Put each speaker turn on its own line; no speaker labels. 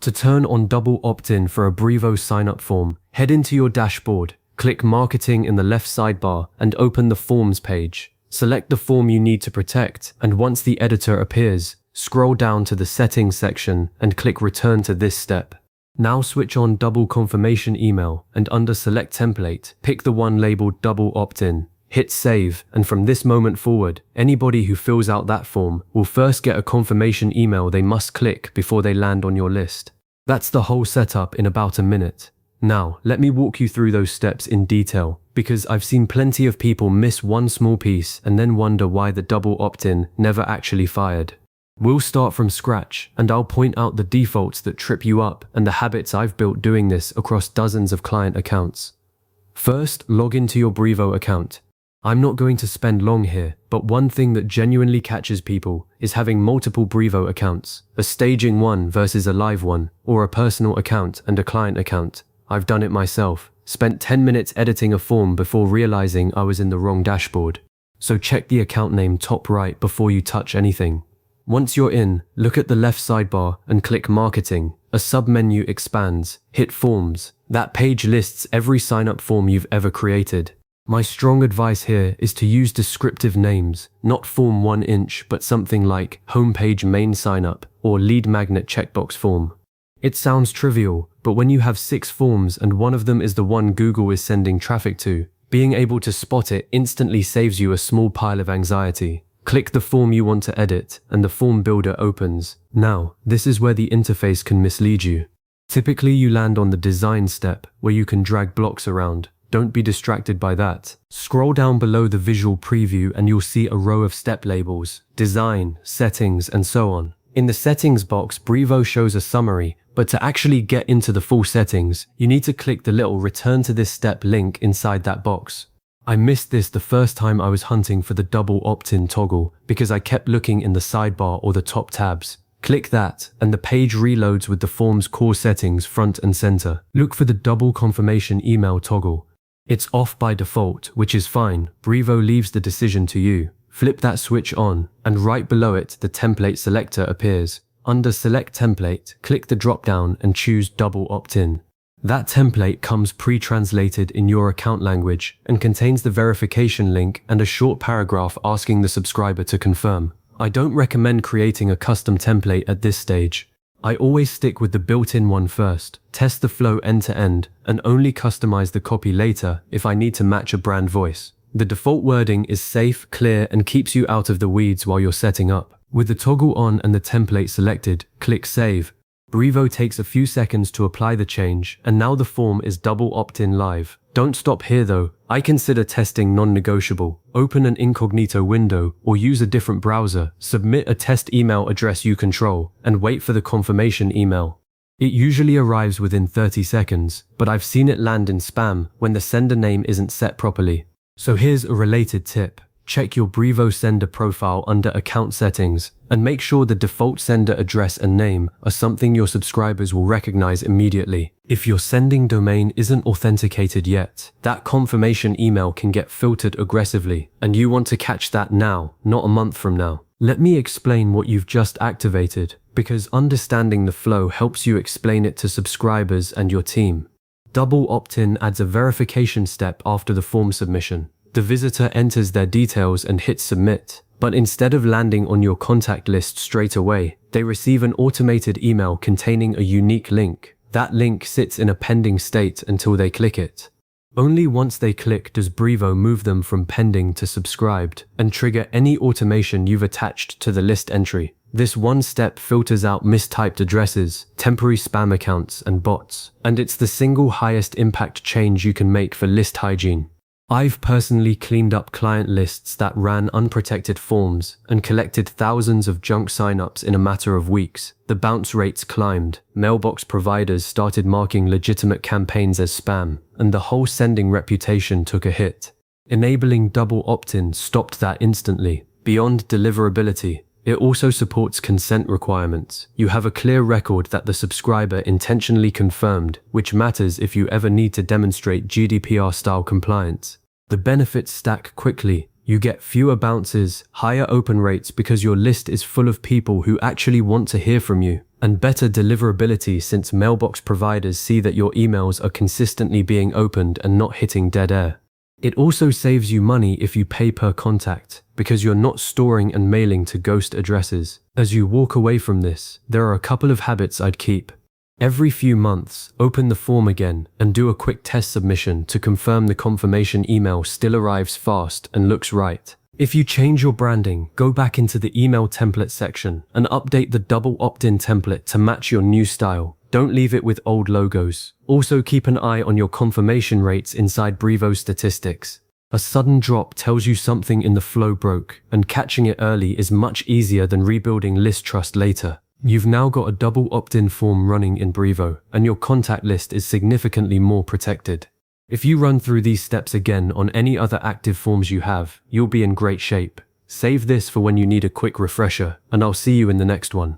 To turn on double opt-in for a Brevo sign-up form, head into your dashboard, click Marketing in the left sidebar and open the Forms page. Select the form you need to protect, and once the editor appears, scroll down to the Settings section and click Return to this step. Now switch on Double Confirmation Email and under Select Template, pick the one labeled Double Opt-in. Hit Save, and from this moment forward, anybody who fills out that form will first get a confirmation email they must click before they land on your list. That's the whole setup in about a minute. Now, let me walk you through those steps in detail, because I've seen plenty of people miss one small piece and then wonder why the double opt-in never actually fired. We'll start from scratch, and I'll point out the defaults that trip you up and the habits I've built doing this across dozens of client accounts. First, log into your Brevo account. I'm not going to spend long here, but one thing that genuinely catches people is having multiple Brevo accounts, a staging one versus a live one, or a personal account and a client account. I've done it myself, spent 10 minutes editing a form before realizing I was in the wrong dashboard. So check the account name top right before you touch anything. Once you're in, look at the left sidebar and click Marketing. A sub-menu expands, hit Forms. That page lists every sign-up form you've ever created. My strong advice here is to use descriptive names, not form 1 inch, but something like homepage main sign-up or lead magnet checkbox form. It sounds trivial, but when you have 6 forms and one of them is the one Google is sending traffic to, being able to spot it instantly saves you a small pile of anxiety. Click the form you want to edit and the form builder opens. Now, this is where the interface can mislead you. Typically you land on the design step where you can drag blocks around. Don't be distracted by that. Scroll down below the visual preview and you'll see a row of step labels, design, settings, and so on. In the settings box, Brevo shows a summary, but to actually get into the full settings, you need to click the little return to this step link inside that box. I missed this the first time I was hunting for the double opt-in toggle because I kept looking in the sidebar or the top tabs. Click that, and the page reloads with the form's core settings front and center. Look for the double confirmation email toggle. It's off by default, which is fine. Brevo leaves the decision to you. Flip that switch on, and right below it, the template selector appears. Under Select Template, click the drop-down and choose Double Opt-in. That template comes pre-translated in your account language and contains the verification link and a short paragraph asking the subscriber to confirm. I don't recommend creating a custom template at this stage. I always stick with the built-in one first, test the flow end-to-end, and only customize the copy later if I need to match a brand voice. The default wording is safe, clear, and keeps you out of the weeds while you're setting up. With the toggle on and the template selected, click Save. Brevo takes a few seconds to apply the change, and now the form is double opt-in live. Don't stop here though. I consider testing non-negotiable. Open an incognito window or use a different browser, submit a test email address you control, and wait for the confirmation email. It usually arrives within 30 seconds, but I've seen it land in spam when the sender name isn't set properly. So here's a related tip. Check your Brevo sender profile under Account Settings and make sure the default sender address and name are something your subscribers will recognize immediately. If your sending domain isn't authenticated yet, that confirmation email can get filtered aggressively, and you want to catch that now, not a month from now. Let me explain what you've just activated, because understanding the flow helps you explain it to subscribers and your team. Double opt-in adds a verification step after the form submission. The visitor enters their details and hits submit, but instead of landing on your contact list straight away, they receive an automated email containing a unique link. That link sits in a pending state until they click it. Only once they click does Brevo move them from pending to subscribed and trigger any automation you've attached to the list entry. This one step filters out mistyped addresses, temporary spam accounts, and bots, and it's the single highest impact change you can make for list hygiene. I've personally cleaned up client lists that ran unprotected forms and collected thousands of junk signups in a matter of weeks. The bounce rates climbed, mailbox providers started marking legitimate campaigns as spam, and the whole sending reputation took a hit. Enabling double opt-in stopped that instantly. Beyond deliverability, it also supports consent requirements. You have a clear record that the subscriber intentionally confirmed, which matters if you ever need to demonstrate GDPR-style compliance. The benefits stack quickly. You get fewer bounces, higher open rates because your list is full of people who actually want to hear from you, and better deliverability since mailbox providers see that your emails are consistently being opened and not hitting dead air. It also saves you money if you pay per contact, because you're not storing and mailing to ghost addresses. As you walk away from this, there are a couple of habits I'd keep. Every few months, open the form again and do a quick test submission to confirm the confirmation email still arrives fast and looks right. If you change your branding, go back into the email template section and update the double opt-in template to match your new style. Don't leave it with old logos. Also keep an eye on your confirmation rates inside Brevo statistics. A sudden drop tells you something in the flow broke, and catching it early is much easier than rebuilding list trust later. You've now got a double opt-in form running in Brevo, and your contact list is significantly more protected. If you run through these steps again on any other active forms you have, you'll be in great shape. Save this for when you need a quick refresher, and I'll see you in the next one.